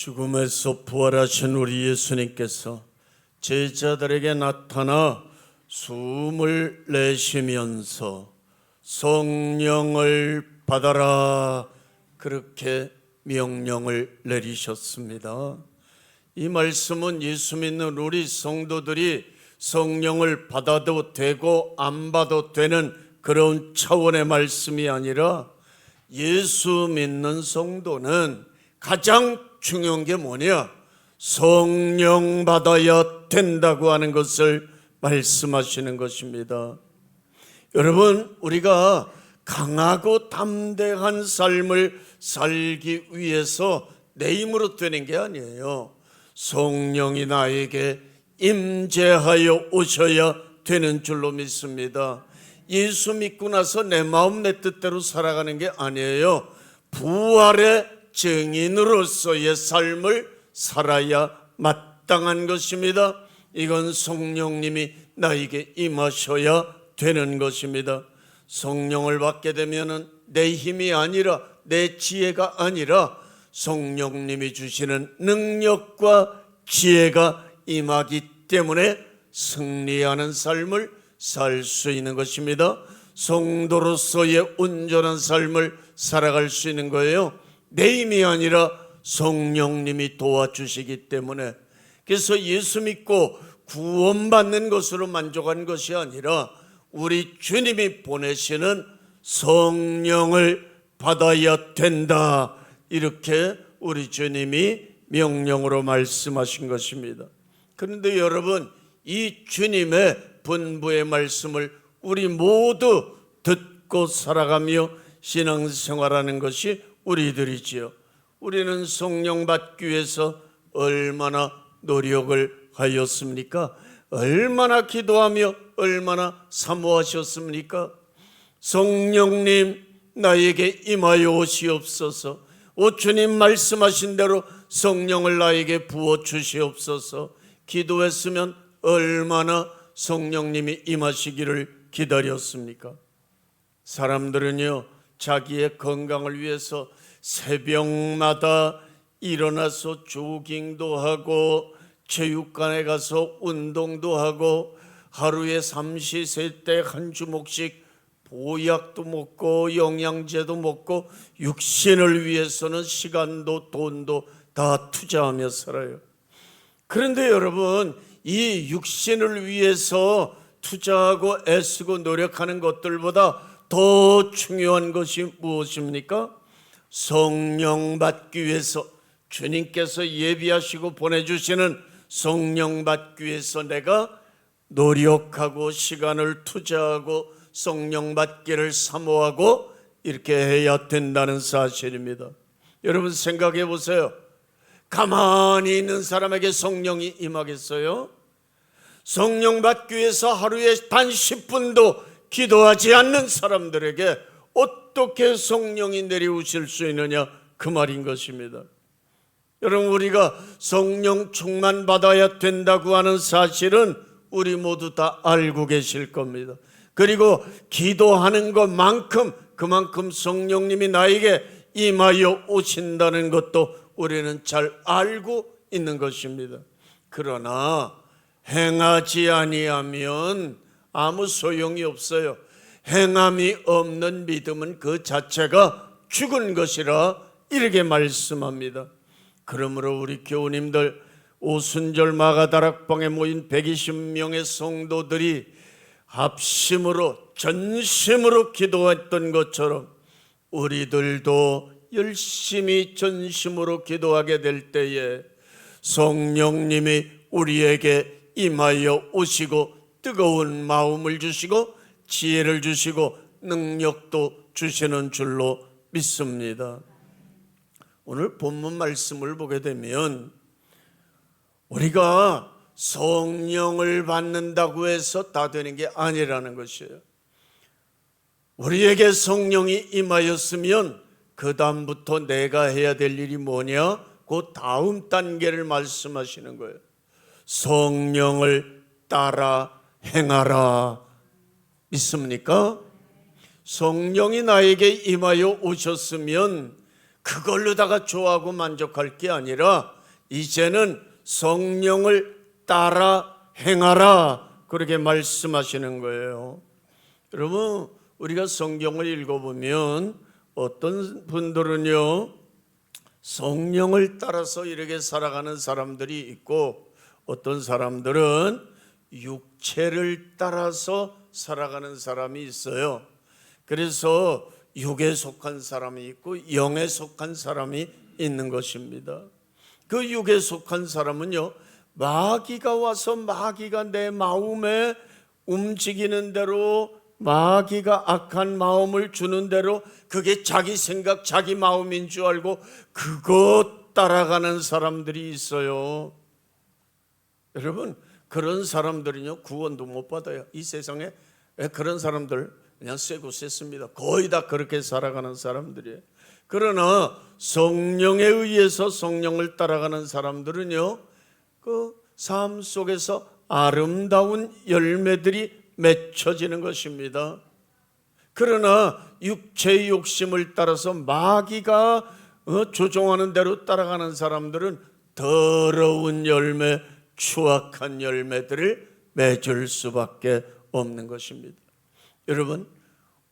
죽음에서 부활하신 우리 예수님께서 제자들에게 나타나 숨을 내쉬면서 성령을 받아라 그렇게 명령을 내리셨습니다. 이 말씀은 예수 믿는 우리 성도들이 성령을 받아도 되고 안 받아도 되는 그런 차원의 말씀이 아니라 예수 믿는 성도는 가장 중요한 게 뭐냐? 성령 받아야 된다고 하는 것을 말씀하시는 것입니다. 여러분, 우리가 강하고 담대한 삶을 살기 위해서 내 힘으로 되는 게 아니에요. 성령이 나에게 임재하여 오셔야 되는 줄로 믿습니다. 예수 믿고 나서 내 마음 내 뜻대로 살아가는 게 아니에요. 부활의 증인으로서의 삶을 살아야 마땅한 것입니다. 이건 성령님이 나에게 임하셔야 되는 것입니다. 성령을 받게 되면은 내 힘이 아니라 내 지혜가 아니라 성령님이 주시는 능력과 지혜가 임하기 때문에 승리하는 삶을 살 수 있는 것입니다. 성도로서의 온전한 삶을 살아갈 수 있는 거예요. 내 힘이 아니라 성령님이 도와주시기 때문에. 그래서 예수 믿고 구원받는 것으로 만족한 것이 아니라 우리 주님이 보내시는 성령을 받아야 된다, 이렇게 우리 주님이 명령으로 말씀하신 것입니다. 그런데 여러분, 이 주님의 분부의 말씀을 우리 모두 듣고 살아가며 신앙생활하는 것이 우리들이지요. 우리는 성령 받기 위해서 얼마나 노력을 하였습니까? 얼마나 기도하며 얼마나 사모하셨습니까? 성령님 나에게 임하여 오시옵소서. 오 주님 말씀하신 대로 성령을 나에게 부어 주시옵소서. 기도했으면 얼마나 성령님이 임하시기를 기다렸습니까? 사람들은요, 자기의 건강을 위해서 새벽마다 일어나서 조깅도 하고 체육관에 가서 운동도 하고 하루에 삼시세때 한 주먹씩 보약도 먹고 영양제도 먹고 육신을 위해서는 시간도 돈도 다 투자하며 살아요. 그런데 여러분, 이 육신을 위해서 투자하고 애쓰고 노력하는 것들보다 더 중요한 것이 무엇입니까? 성령 받기 위해서, 주님께서 예비하시고 보내주시는 성령 받기 위해서 내가 노력하고 시간을 투자하고 성령 받기를 사모하고 이렇게 해야 된다는 사실입니다. 여러분 생각해 보세요. 가만히 있는 사람에게 성령이 임하겠어요? 성령 받기 위해서 하루에 단 10분도 기도하지 않는 사람들에게 어떻게 성령이 내려오실 수 있느냐, 그 말인 것입니다. 여러분, 우리가 성령 충만 받아야 된다고 하는 사실은 우리 모두 다 알고 계실 겁니다. 그리고 기도하는 것만큼 그만큼 성령님이 나에게 임하여 오신다는 것도 우리는 잘 알고 있는 것입니다. 그러나 행하지 아니하면 아무 소용이 없어요. 행함이 없는 믿음은 그 자체가 죽은 것이라 이렇게 말씀합니다. 그러므로 우리 교우님들, 오순절 마가다락방에 모인 120명의 성도들이 합심으로 전심으로 기도했던 것처럼 우리들도 열심히 전심으로 기도하게 될 때에 성령님이 우리에게 임하여 오시고 뜨거운 마음을 주시고 지혜를 주시고 능력도 주시는 줄로 믿습니다. 오늘 본문 말씀을 보게 되면 우리가 성령을 받는다고 해서 다 되는 게 아니라는 것이에요. 우리에게 성령이 임하였으면 그 다음부터 내가 해야 될 일이 뭐냐? 그 다음 단계를 말씀하시는 거예요. 성령을 따라 행하라. 믿습니까? 성령이 나에게 임하여 오셨으면 그걸로다가 좋아하고 만족할 게 아니라 이제는 성령을 따라 행하라, 그렇게 말씀하시는 거예요. 여러분, 우리가 성경을 읽어보면 어떤 분들은요, 성령을 따라서 이렇게 살아가는 사람들이 있고, 어떤 사람들은 육체를 따라서 살아가는 사람이 있어요. 그래서 육에 속한 사람이 있고 영에 속한 사람이 있는 것입니다. 그 육에 속한 사람은요, 마귀가 와서 마귀가 내 마음에 움직이는 대로, 마귀가 악한 마음을 주는 대로 그게 자기 생각, 자기 마음인 줄 알고 그것 따라가는 사람들이 있어요. 여러분, 그런 사람들은요, 구원도 못 받아요. 이 세상에 그런 사람들 그냥 쎄고 쎄습니다. 거의 다 그렇게 살아가는 사람들이에요. 그러나 성령에 의해서 성령을 따라가는 사람들은요, 그 삶 속에서 아름다운 열매들이 맺혀지는 것입니다. 그러나 육체의 욕심을 따라서 마귀가 조종하는 대로 따라가는 사람들은 더러운 열매, 추악한 열매들을 맺을 수밖에 없는 것입니다. 여러분,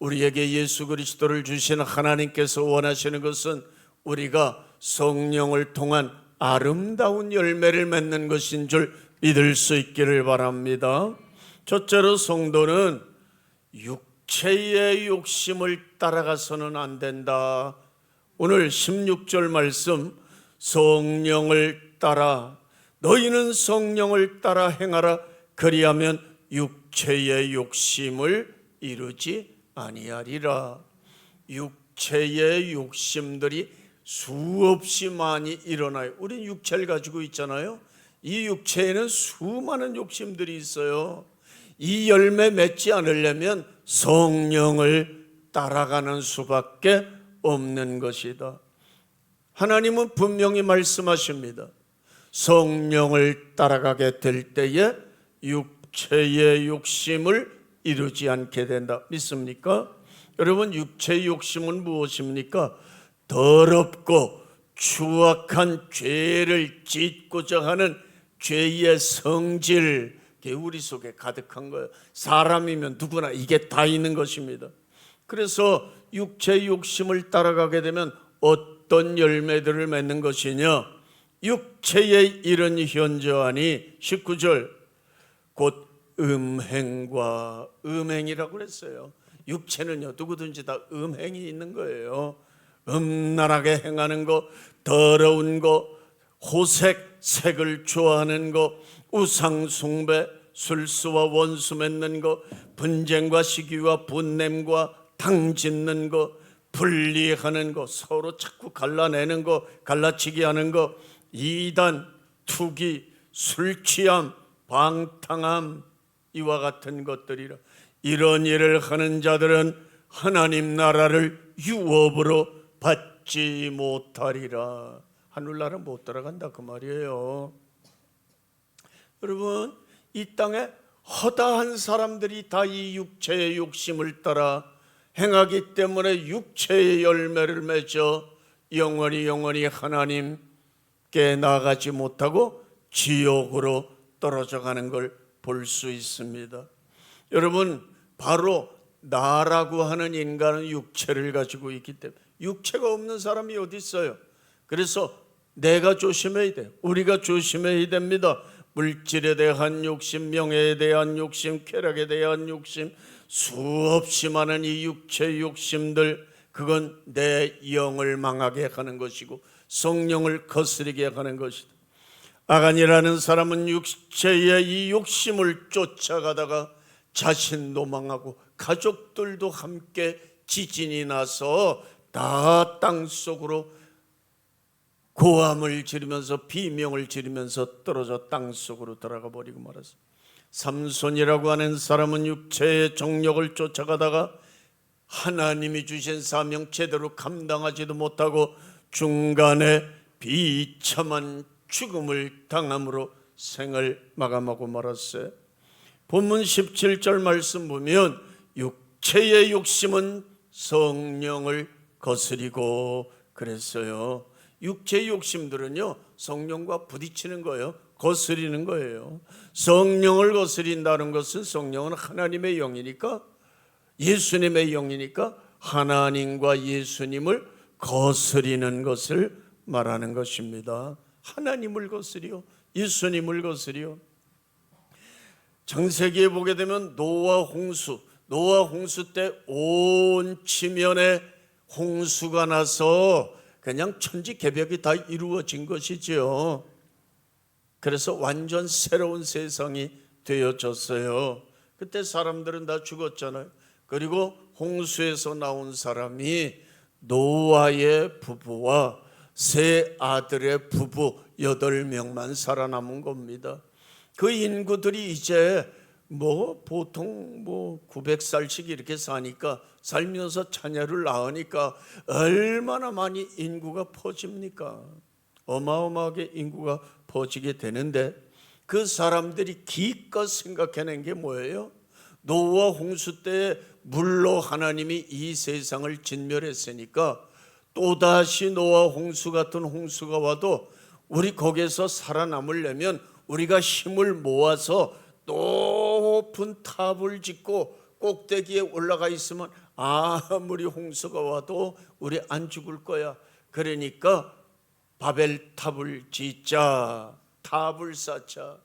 우리에게 예수 그리스도를 주신 하나님께서 원하시는 것은 우리가 성령을 통한 아름다운 열매를 맺는 것인 줄 믿을 수 있기를 바랍니다. 첫째로 성도는 육체의 욕심을 따라가서는 안 된다. 오늘 16절 말씀, 성령을 따라, 너희는 성령을 따라 행하라. 그리하면 육체의 욕심을 이루지 아니하리라. 육체의 욕심들이 수없이 많이 일어나요. 우린 육체를 가지고 있잖아요. 이 육체에는 수많은 욕심들이 있어요. 이 열매 맺지 않으려면 성령을 따라가는 수밖에 없는 것이다. 하나님은 분명히 말씀하십니다. 성령을 따라가게 될 때에 육체의 욕심을 이루지 않게 된다. 믿습니까? 여러분, 육체의 욕심은 무엇입니까? 더럽고 추악한 죄를 짓고자 하는 죄의 성질, 그게 우리 속에 가득한 거예요. 사람이면 누구나 이게 다 있는 것입니다. 그래서 육체의 욕심을 따라가게 되면 어떤 열매들을 맺는 것이냐? 육체의 이런 현저하니 19절 곧 음행과, 음행이라고 그랬어요. 육체는요, 누구든지 다 음행이 있는 거예요. 음란하게 행하는 거, 더러운 거, 호색, 색을 좋아하는 거, 우상 숭배, 술수와 원수 맺는 거, 분쟁과 시기와 분냄과 당 짓는 거, 분리하는 거, 서로 자꾸 갈라내는 거, 갈라치기 하는 거, 이단, 투기, 술 취함, 방탕함, 이와 같은 것들이라. 이런 일을 하는 자들은 하나님 나라를 유업으로 받지 못하리라. 하늘나라 못 들어간다 그 말이에요. 여러분, 이 땅에 허다한 사람들이 다 이 육체의 욕심을 따라 행하기 때문에 육체의 열매를 맺어 영원히 하나님께 나가지 못하고 지옥으로 떨어져 가는 걸 볼 수 있습니다. 여러분, 바로 나라고 하는 인간은 육체를 가지고 있기 때문에, 육체가 없는 사람이 어디 있어요? 그래서 내가 조심해야 돼요. 우리가 조심해야 됩니다. 물질에 대한 욕심, 명예에 대한 욕심, 쾌락에 대한 욕심, 수없이 많은 이 육체의 욕심들, 그건 내 영을 망하게 하는 것이고 성령을 거스르게 하는 것이다. 아간이라는 사람은 육체의 이 욕심을 쫓아가다가 자신도 망하고 가족들도 함께 지진이 나서 다 땅속으로 고함을 지르면서 비명을 지르면서 떨어져 땅속으로 들어가 버리고 말았습니다. 삼손이라고 하는 사람은 육체의 정욕을 쫓아가다가 하나님이 주신 사명 제대로 감당하지도 못하고 중간에 비참한 죽음을 당함으로 생을 마감하고 말았어요. 본문 17절 말씀 보면 육체의 욕심은 성령을 거스리고 그랬어요. 육체의 욕심들은요, 성령과 부딪히는 거예요. 거스리는 거예요. 성령을 거스린다는 것은 성령은 하나님의 영이니까, 예수님의 영이니까 하나님과 예수님을 거스리는 것을 말하는 것입니다. 하나님을 거스려, 예수님을 거스려. 창세기에 보게 되면 노아 홍수 때 온 지면에 홍수가 나서 그냥 천지개벽이 다 이루어진 것이지요. 그래서 완전 새로운 세상이 되어졌어요. 그때 사람들은 다 죽었잖아요. 그리고 홍수에서 나온 사람이 노아의 부부와 세 아들의 부부 8명만 살아남은 겁니다. 그 인구들이 이제 보통 900살씩 이렇게 사니까, 살면서 자녀를 낳으니까 얼마나 많이 인구가 퍼집니까? 어마어마하게 인구가 퍼지게 되는데, 그 사람들이 기껏 생각해낸 게 뭐예요? 노아 홍수 때 물로 하나님이 이 세상을 진멸했으니까 또다시 노아 홍수 같은 홍수가 와도 우리 거기에서 살아남으려면 우리가 힘을 모아서 높은 탑을 짓고 꼭대기에 올라가 있으면 아무리 홍수가 와도 우리 안 죽을 거야. 그러니까 바벨탑을 짓자, 탑을 쌓자.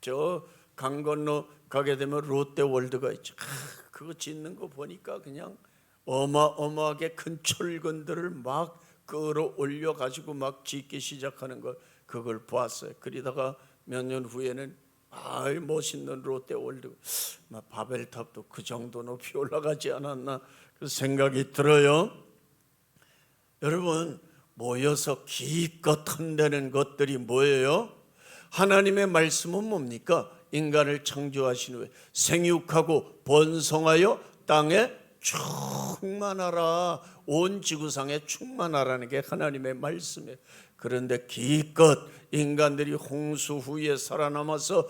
저 강 건너 가게 되면 롯데월드가 있죠. 그거 짓는 거 보니까 그냥 어마어마하게 큰 철근들을 막 끌어올려 가지고 막 짓기 시작하는 걸, 그걸 보았어요. 그러다가 몇 년 후에는 멋있는 롯데월드, 바벨탑도 그 정도 높이 올라가지 않았나 그 생각이 들어요. 여러분, 모여서 기껏 한다는 것들이 뭐예요? 하나님의 말씀은 뭡니까? 인간을 창조하신 후에 생육하고 번성하여 땅에 충만하라, 온 지구상에 충만하라는 게 하나님의 말씀이에요. 그런데 기껏 인간들이 홍수 후에 살아남아서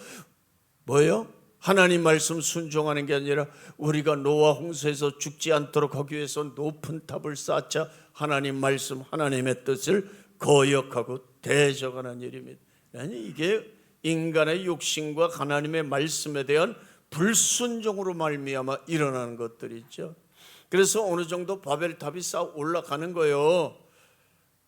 뭐예요? 하나님 말씀 순종하는 게 아니라 우리가 노아 홍수에서 죽지 않도록 하기 위해서 높은 탑을 쌓자, 하나님 말씀, 하나님의 뜻을 거역하고 대적하는 일입니다. 아니, 이게 인간의 욕심과 하나님의 말씀에 대한 불순종으로 말미암아 일어나는 것들이죠. 그래서 어느 정도 바벨탑이 쌓아 올라가는 거예요.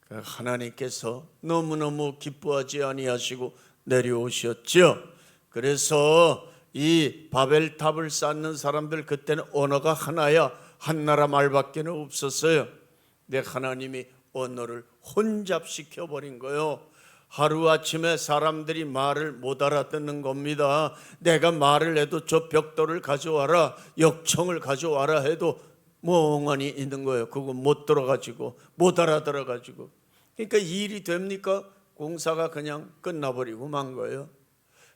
하나님께서 너무너무 기뻐하지 아니하시고 내려오셨죠. 그래서 이 바벨탑을 쌓는 사람들, 그때는 언어가 하나야, 한 나라 말밖에 없었어요. 근데 하나님이 언어를 혼잡시켜 버린 거예요. 하루아침에 사람들이 말을 못 알아듣는 겁니다. 내가 말을 해도 저 벽돌을 가져와라, 역청을 가져와라 해도 멍하니 있는 거예요. 그거 못 들어가지고, 못 알아들어가지고. 그러니까 일이 됩니까? 공사가 그냥 끝나버리고 만 거예요.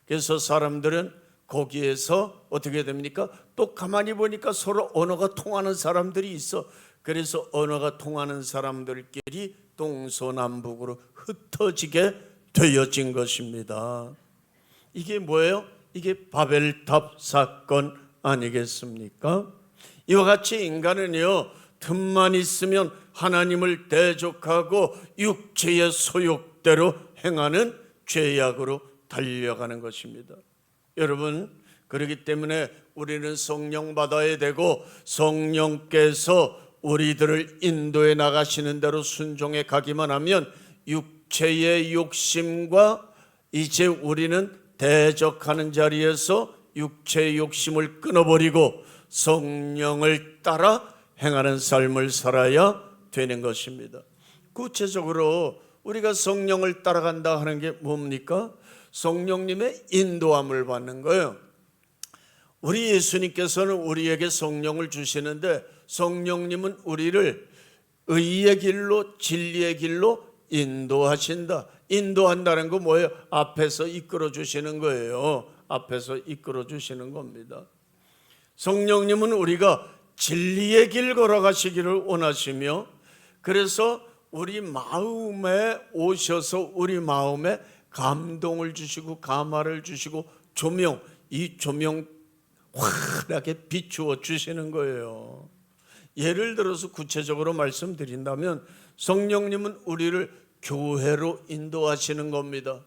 그래서 사람들은 거기에서 어떻게 됩니까? 또 가만히 보니까 서로 언어가 통하는 사람들이 있어. 그래서 언어가 통하는 사람들끼리 동서남북으로 흩어지게 되어진 것입니다. 이게 뭐예요? 이게 바벨탑 사건 아니겠습니까? 이와 같이 인간은요, 틈만 있으면 하나님을 대적하고 육체의 소욕대로 행하는 죄악으로 달려가는 것입니다. 여러분, 그렇기 때문에 우리는 성령 받아야 되고, 성령께서 우리들을 인도해 나가시는 대로 순종해 가기만 하면 육체의 욕심과 이제 우리는 대적하는 자리에서 육체의 욕심을 끊어버리고 성령을 따라 행하는 삶을 살아야 되는 것입니다. 구체적으로 우리가 성령을 따라간다 하는 게 뭡니까? 성령님의 인도함을 받는 거예요. 우리 예수님께서는 우리에게 성령을 주시는데, 성령님은 우리를 의의 길로, 진리의 길로 인도하신다. 인도한다는 거 뭐예요? 앞에서 이끌어 주시는 거예요. 앞에서 이끌어 주시는 겁니다. 성령님은 우리가 진리의 길 걸어가시기를 원하시며, 그래서 우리 마음에 오셔서 우리 마음에 감동을 주시고 감화를 주시고 이 조명 환하게 비추어 주시는 거예요. 예를 들어서 구체적으로 말씀드린다면 성령님은 우리를 교회로 인도하시는 겁니다.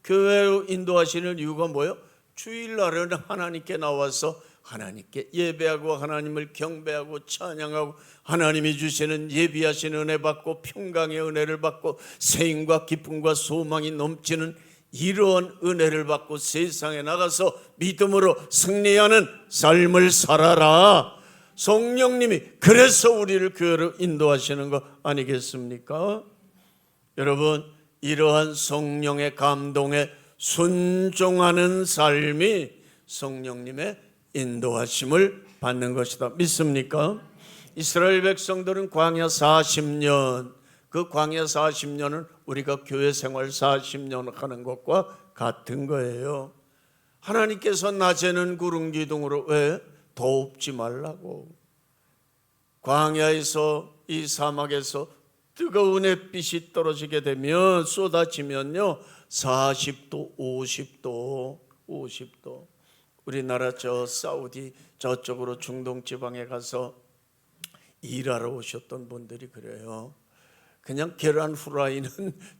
교회로 인도하시는 이유가 뭐예요? 주일날은 하나님께 나와서 하나님께 예배하고 하나님을 경배하고 찬양하고 하나님이 주시는 예비하신 은혜 받고 평강의 은혜를 받고 세임과 기쁨과 소망이 넘치는 이러한 은혜를 받고 세상에 나가서 믿음으로 승리하는 삶을 살아라. 성령님이 그래서 우리를 교회로 인도하시는 거 아니겠습니까? 여러분, 이러한 성령의 감동에 순종하는 삶이 성령님의 인도하심을 받는 것이다. 믿습니까? 이스라엘 백성들은 광야 40년, 그 광야 40년은 우리가 교회 생활 40년 하는 것과 같은 거예요. 하나님께서 낮에는 구름 기둥으로 왜? 더웁지 말라고. 광야에서 이 사막에서 뜨거운 햇빛이 떨어지게 되면 쏟아지면요 40도 50도 우리나라 저 사우디 저쪽으로 중동 지방에 가서 일하러 오셨던 분들이 그래요. 그냥 계란 후라이는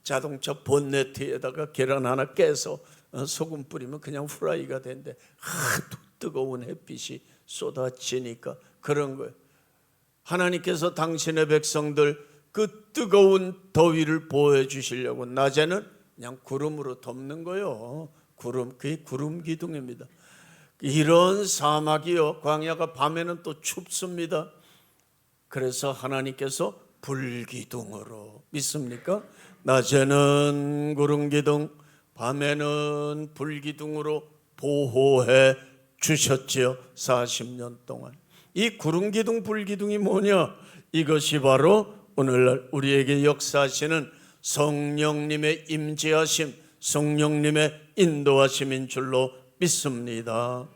자동차 본네트에다가 계란 하나 깨서 소금 뿌리면 그냥 후라이가 된대. 하도 뜨거운 햇빛이 쏟아지니까 그런 거예요. 하나님께서 당신의 백성들 그 뜨거운 더위를 보호해 주시려고 낮에는 그냥 구름으로 덮는 거예요. 구름, 그게 구름 기둥입니다. 이런 사막이요, 광야가 밤에는 또 춥습니다. 그래서 하나님께서 불기둥으로, 믿습니까? 낮에는 구름기둥, 밤에는 불기둥으로 보호해 주셨지요. 40년 동안. 이 구름기둥 불기둥이 뭐냐? 이것이 바로 오늘날 우리에게 역사하시는 성령님의 임재하심, 성령님의 인도하심인 줄로 믿습니다.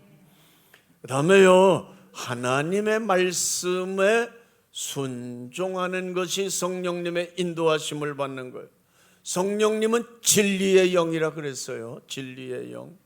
그 다음에요, 하나님의 말씀에 순종하는 것이 성령님의 인도하심을 받는 거예요. 성령님은 진리의 영이라 그랬어요. 진리의 영.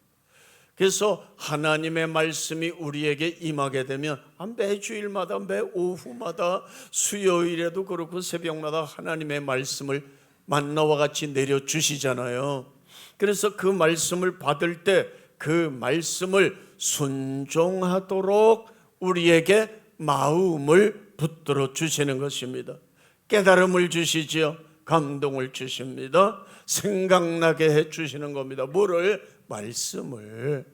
그래서 하나님의 말씀이 우리에게 임하게 되면 매주일마다 매 오후마다 수요일에도 그렇고 새벽마다 하나님의 말씀을 만나와 같이 내려주시잖아요. 그래서 그 말씀을 받을 때 그 말씀을 순종하도록 우리에게 마음을 붙들어 주시는 것입니다. 깨달음을 주시지요. 감동을 주십니다. 생각나게 해 주시는 겁니다. 뭐를? 말씀을.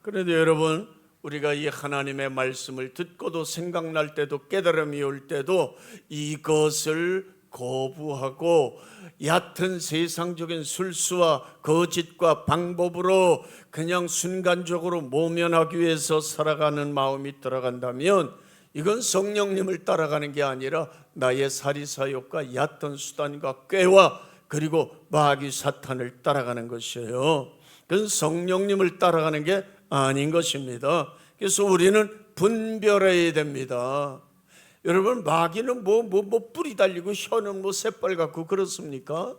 그런데 여러분, 우리가 이 하나님의 말씀을 듣고도 생각날 때도 깨달음이 올 때도 이것을 거부하고 얕은 세상적인 술수와 거짓과 방법으로 그냥 순간적으로 모면하기 위해서 살아가는 마음이 들어간다면 이건 성령님을 따라가는 게 아니라 나의 사리사욕과 얕은 수단과 꾀와 그리고 마귀 사탄을 따라가는 것이에요. 그건 성령님을 따라가는 게 아닌 것입니다. 그래서 우리는 분별해야 됩니다. 여러분, 마귀는 뿌리 달리고 혀는 새빨 같고 그렇습니까?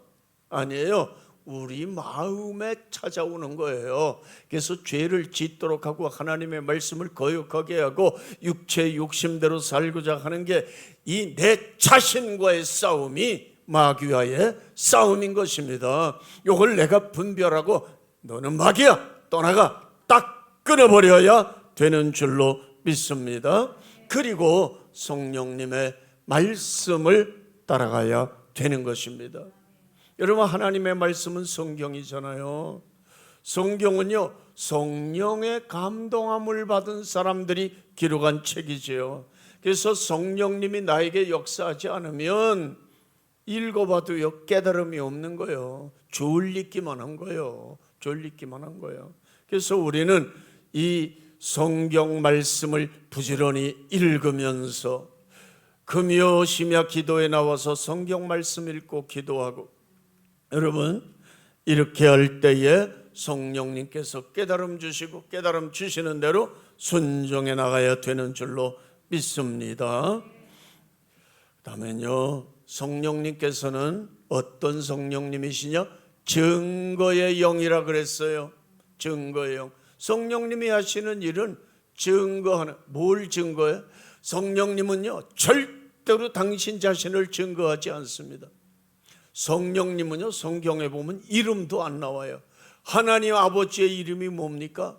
아니에요. 우리 마음에 찾아오는 거예요. 그래서 죄를 짓도록 하고 하나님의 말씀을 거역하게 하고 육체의 욕심대로 살고자 하는 게 이 내 자신과의 싸움이 마귀와의 싸움인 것입니다. 이걸 내가 분별하고 너는 마귀야, 떠나가, 딱 끊어버려야 되는 줄로 믿습니다. 그리고 성령님의 말씀을 따라가야 되는 것입니다. 여러분, 하나님의 말씀은 성경이잖아요. 성경은요, 성령의 감동함을 받은 사람들이 기록한 책이지요. 그래서 성령님이 나에게 역사하지 않으면 읽어봐도요 깨달음이 없는 거예요. 졸리기만 한 거예요. 졸리기만 한 거예요. 그래서 우리는 이 성경 말씀을 부지런히 읽으면서 금요 심야 기도에 나와서 성경 말씀 읽고 기도하고, 여러분 이렇게 할 때에 성령님께서 깨달음 주시고 깨달음 주시는 대로 순종해 나가야 되는 줄로 믿습니다. 그다음에요, 성령님께서는 어떤 성령님이시냐? 증거의 영이라 그랬어요. 증거의 영. 성령님이 하시는 일은 증거하는, 뭘 증거해? 성령님은요 절대로 당신 자신을 증거하지 않습니다. 성령님은요 성경에 보면 이름도 안 나와요. 하나님 아버지의 이름이 뭡니까?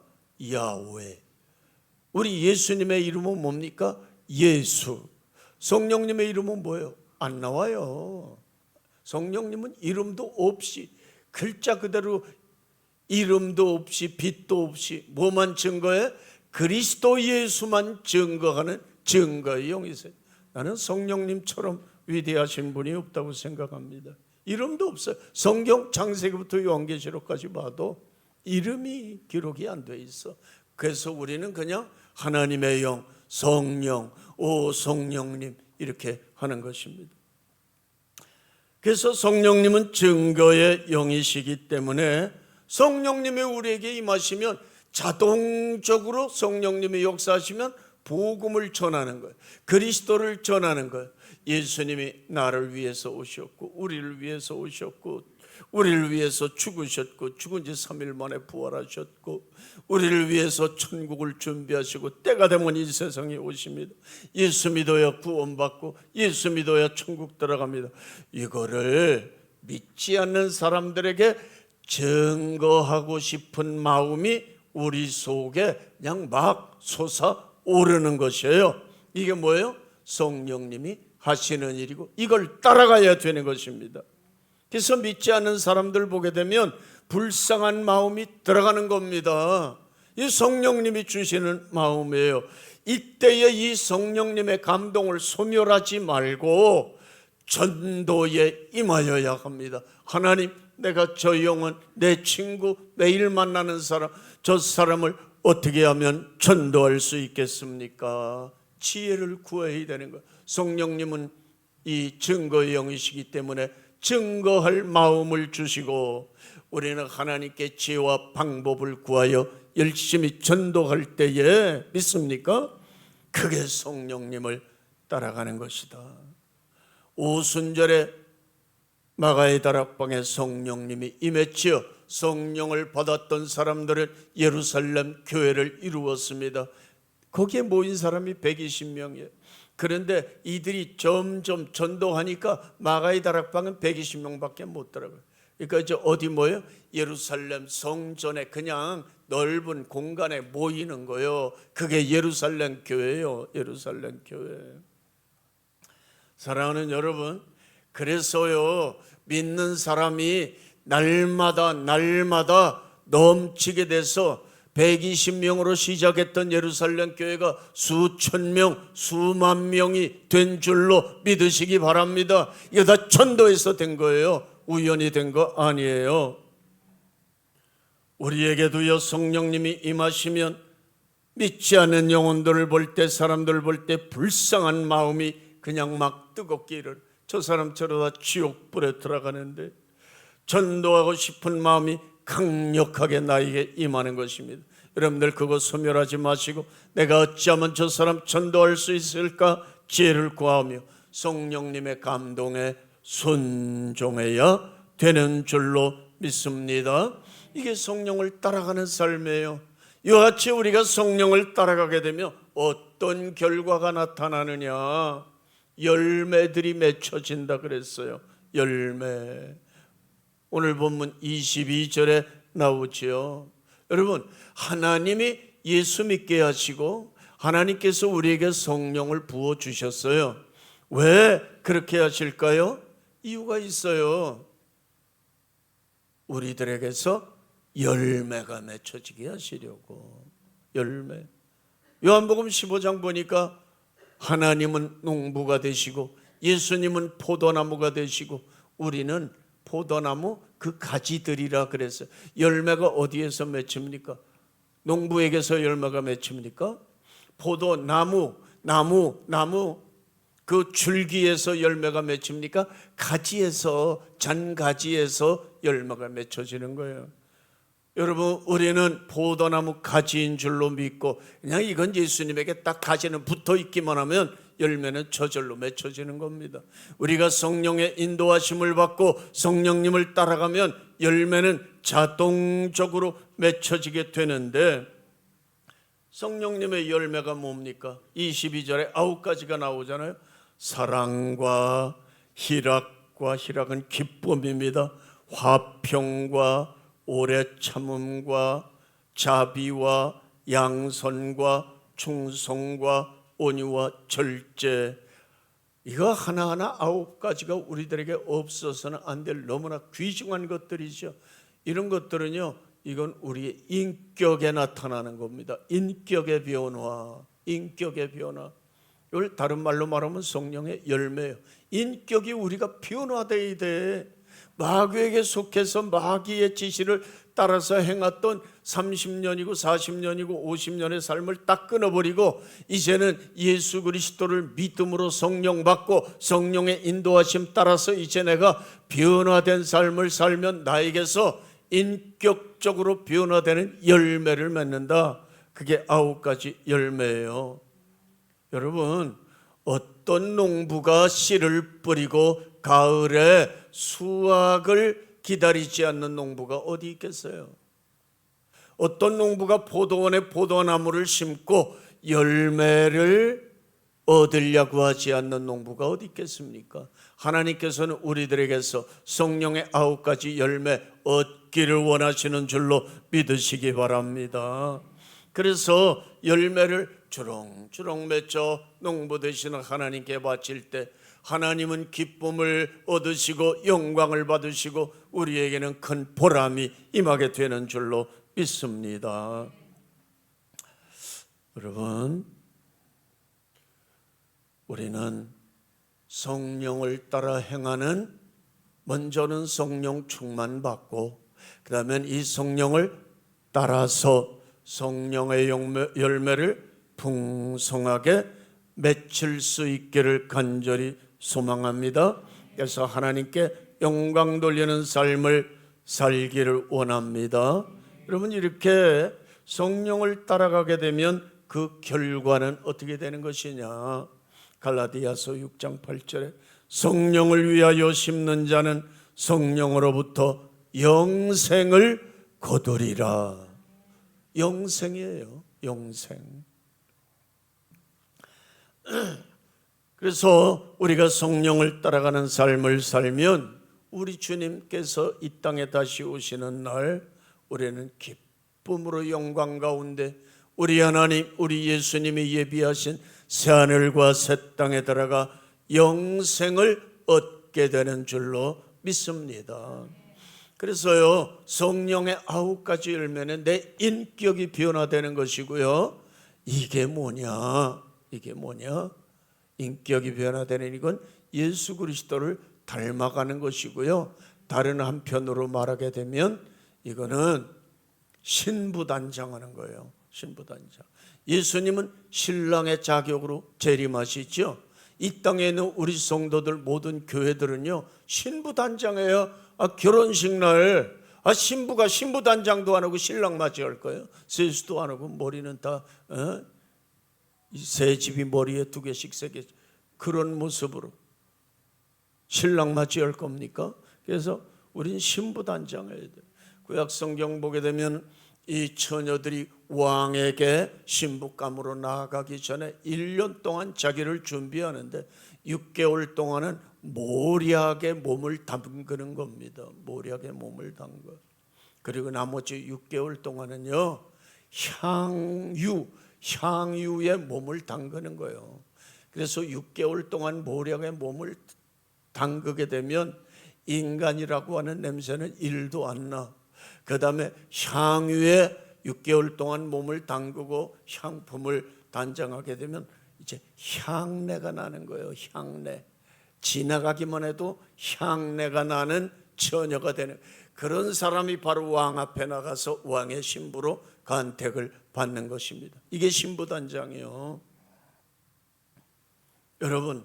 야훼. 우리 예수님의 이름은 뭡니까? 예수. 성령님의 이름은 뭐예요? 안 나와요. 성령님은 이름도 없이, 글자 그대로 이름도 없이 빛도 없이 뭐만 증거해? 그리스도 예수만 증거하는 증거의 영이세요. 나는 성령님처럼 위대하신 분이 없다고 생각합니다. 이름도 없어요. 성경 창세기부터 요한계시록까지 봐도 이름이 기록이 안 돼 있어. 그래서 우리는 그냥 하나님의 영, 성령, 오 성령님 이렇게 하는 것입니다. 그래서 성령님은 증거의 영이시기 때문에 성령님이 우리에게 임하시면 자동적으로 성령님이 역사하시면 복음을 전하는 거예요. 그리스도를 전하는 거예요. 예수님이 나를 위해서 오셨고 우리를 위해서 오셨고 우리를 위해서 죽으셨고 죽은 지 3일 만에 부활하셨고 우리를 위해서 천국을 준비하시고 때가 되면 이 세상에 오십니다. 예수 믿어야 구원받고 예수 믿어야 천국 들어갑니다. 이거를 믿지 않는 사람들에게 증거하고 싶은 마음이 우리 속에 그냥 막 솟아오르는 것이에요. 이게 뭐예요? 성령님이 하시는 일이고 이걸 따라가야 되는 것입니다. 그래서 믿지 않는 사람들 보게 되면 불쌍한 마음이 들어가는 겁니다. 이 성령님이 주시는 마음이에요. 이때에 이 성령님의 감동을 소멸하지 말고 전도에 임하여야 합니다. 하나님, 내가 저 영혼, 내 친구, 매일 만나는 사람, 저 사람을 어떻게 하면 전도할 수 있겠습니까? 지혜를 구해야 되는 거예요. 성령님은 이 증거의 영이시기 때문에 증거할 마음을 주시고 우리는 하나님께 지혜와 방법을 구하여 열심히 전도할 때에 믿습니까? 그게 성령님을 따라가는 것이다. 오순절에 마가의 다락방에 성령님이 임했지요. 성령을 받았던 사람들은 예루살렘 교회를 이루었습니다. 거기에 모인 사람이 120명이에요. 그런데 이들이 점점 전도하니까 마가의 다락방은 120명밖에 못 들어가요. 그러니까 이제 어디 모여요? 예루살렘 성전에 그냥 넓은 공간에 모이는 거예요. 그게 예루살렘 교회예요. 예루살렘 교회. 사랑하는 여러분, 그래서요 믿는 사람이 날마다 넘치게 돼서 120명으로 시작했던 예루살렘 교회가 수천 명, 수만 명이 된 줄로 믿으시기 바랍니다. 이게 다 전도에서 된 거예요. 우연히 된 거 아니에요. 우리에게도요 성령님이 임하시면 믿지 않는 영혼들을 볼 때, 사람들을 볼 때 불쌍한 마음이 그냥 막 뜨겁게 일어나. 저 사람 저러다 지옥불에 들어가는데 전도하고 싶은 마음이 강력하게 나에게 임하는 것입니다. 여러분들 그거 소멸하지 마시고 내가 어찌하면 저 사람 전도할 수 있을까 지혜를 구하며 성령님의 감동에 순종해야 되는 줄로 믿습니다. 이게 성령을 따라가는 삶이에요. 이와 같이 우리가 성령을 따라가게 되면 어떤 결과가 나타나느냐? 열매들이 맺혀진다 그랬어요. 열매. 오늘 본문 22절에 나오지요. 여러분, 하나님이 예수 믿게 하시고 하나님께서 우리에게 성령을 부어주셨어요. 왜 그렇게 하실까요? 이유가 있어요. 우리들에게서 열매가 맺혀지게 하시려고. 열매. 요한복음 15장 보니까 하나님은 농부가 되시고 예수님은 포도나무가 되시고 우리는 포도나무 그 가지들이라 그랬어요. 열매가 어디에서 맺힙니까? 농부에게서 열매가 맺힙니까? 포도나무, 나무 그 줄기에서 열매가 맺힙니까? 가지에서, 잔가지에서 열매가 맺혀지는 거예요. 여러분, 우리는 포도나무 가지인 줄로 믿고 그냥 이건 예수님에게 딱 가지는 붙어 있기만 하면 열매는 저절로 맺혀지는 겁니다. 우리가 성령의 인도하심을 받고 성령님을 따라가면 열매는 자동적으로 맺혀지게 되는데 성령님의 열매가 뭡니까? 22절에 9가지가 나오잖아요. 사랑과 희락과, 희락은 기쁨입니다. 화평과 오래 참음과 자비와 양선과 충성과 온유와 절제. 이거 하나하나 9가지가 우리들에게 없어서는 안 될 너무나 귀중한 것들이죠. 이런 것들은요, 이건 우리의 인격에 나타나는 겁니다. 인격의 변화, 인격의 변화. 이걸 다른 말로 말하면 성령의 열매예요. 인격이 우리가 변화되어야 돼. 마귀에게 속해서 마귀의 지시를 따라서 행했던 30년이고 40년이고 50년의 삶을 딱 끊어버리고 이제는 예수 그리스도를 믿음으로 성령 받고 성령의 인도하심 따라서 이제 내가 변화된 삶을 살면 나에게서 인격적으로 변화되는 열매를 맺는다. 그게 9가지 열매예요. 여러분, 어떤 농부가 씨를 뿌리고 가을에 수확을 기다리지 않는 농부가 어디 있겠어요? 어떤 농부가 포도원에 포도나무를 심고 열매를 얻으려고 하지 않는 농부가 어디 있겠습니까? 하나님께서는 우리들에게서 성령의 9가지 열매 얻기를 원하시는 줄로 믿으시기 바랍니다. 그래서 열매를 주렁주렁 맺어 농부 되시는 하나님께 바칠 때 하나님은 기쁨을 얻으시고 영광을 받으시고 우리에게는 큰 보람이 임하게 되는 줄로 믿습니다. 여러분, 우리는 성령을 따라 행하는, 먼저는 성령 충만 받고 그 다음에 이 성령을 따라서 성령의 열매를 풍성하게 맺힐 수 있기를 간절히 소망합니다. 그래서 하나님께 영광 돌리는 삶을 살기를 원합니다. 여러분, 이렇게 성령을 따라가게 되면 그 결과는 어떻게 되는 것이냐? 갈라디아서 6장 8절에 성령을 위하여 심는 자는 성령으로부터 영생을 거두리라. 영생이에요. 영생. 그래서 우리가 성령을 따라가는 삶을 살면 우리 주님께서 이 땅에 다시 오시는 날 우리는 기쁨으로 영광 가운데 우리 하나님, 우리 예수님이 예비하신 새하늘과 새 땅에 들어가 영생을 얻게 되는 줄로 믿습니다. 그래서요, 성령의 9가지 열매는 내 인격이 변화되는 것이고요. 이게 뭐냐? 이게 뭐냐? 인격이 변화되는 이건 예수 그리스도를 닮아가는 것이고요. 다른 한편으로 말하게 되면 이거는 신부단장하는 거예요. 신부단장. 예수님은 신랑의 자격으로 재림하시죠. 이 땅에 있는 우리 성도들 모든 교회들은요 신부단장이에요. 결혼식 날 신부가 신부단장도 안 하고 신랑 맞이할 거예요. 세수도 안 하고 머리는 다 새 집이 머리에 2개씩 3개 그런 모습으로 신랑 맞이할 겁니까? 그래서 우린 신부단장해야 돼요. 구약 성경 보게 되면 이 처녀들이 왕에게 신부감으로 나아가기 전에 1년 동안 자기를 준비하는데 6개월 동안은 모략의 몸을 담그는 겁니다. 모략의 몸을 담궈. 그리고 나머지 6개월 동안은요 향유의 몸을 담그는 거예요. 그래서 6개월 동안 모략의 몸을 담그게 되면 인간이라고 하는 냄새는 1도 안 나. 그 다음에 향유에 6개월 동안 몸을 담그고 향품을 단장하게 되면 이제 향내가 나는 거예요. 향내. 지나가기만 해도 향내가 나는 처녀가 되는 그런 사람이 바로 왕 앞에 나가서 왕의 신부로 간택을 받는 것입니다. 이게 신부단장이에요. 여러분,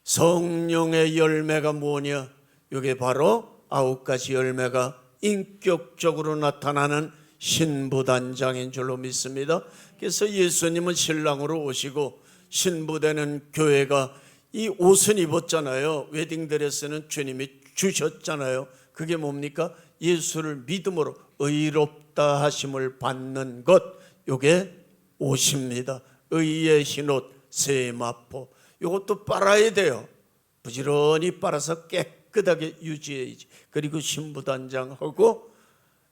성령의 열매가 뭐냐? 이게 바로 9가지 열매가 인격적으로 나타나는 신부단장인 줄로 믿습니다. 그래서 예수님은 신랑으로 오시고 신부되는 교회가 이 옷은 입었잖아요. 웨딩드레스는 주님이 주셨잖아요. 그게 뭡니까? 예수를 믿음으로 의롭다 하심을 받는 것. 이게 옷입니다. 의의 흰옷 세마포, 이것도 빨아야 돼요. 부지런히 빨아서 깨끗하게 유지해야지. 그리고 신부단장하고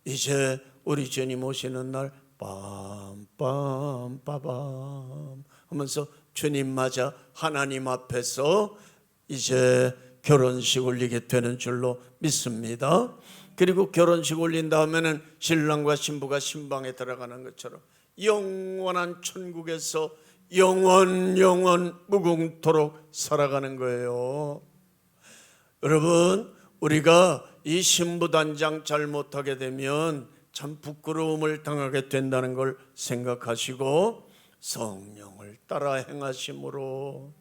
이제 우리 주님 오시는 날 빰빰빠밤 하면서 주님 맞아 하나님 앞에서 이제 결혼식 올리게 되는 줄로 믿습니다. 그리고 결혼식 올린 다음에는 신랑과 신부가 신방에 들어가는 것처럼 영원한 천국에서 영원 무궁토록 살아가는 거예요. 여러분, 우리가 이 신부단장 잘못하게 되면 참 부끄러움을 당하게 된다는 걸 생각하시고 성령을 따라 행하심으로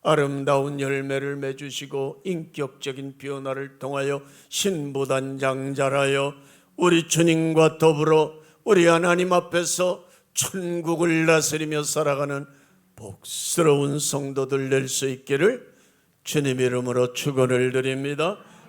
아름다운 열매를 맺으시고 인격적인 변화를 통하여 신부단장 잘하여 우리 주님과 더불어 우리 하나님 앞에서 천국을 다스리며 살아가는 복스러운 성도들 될 수 있기를 주님 이름으로 축원을 드립니다.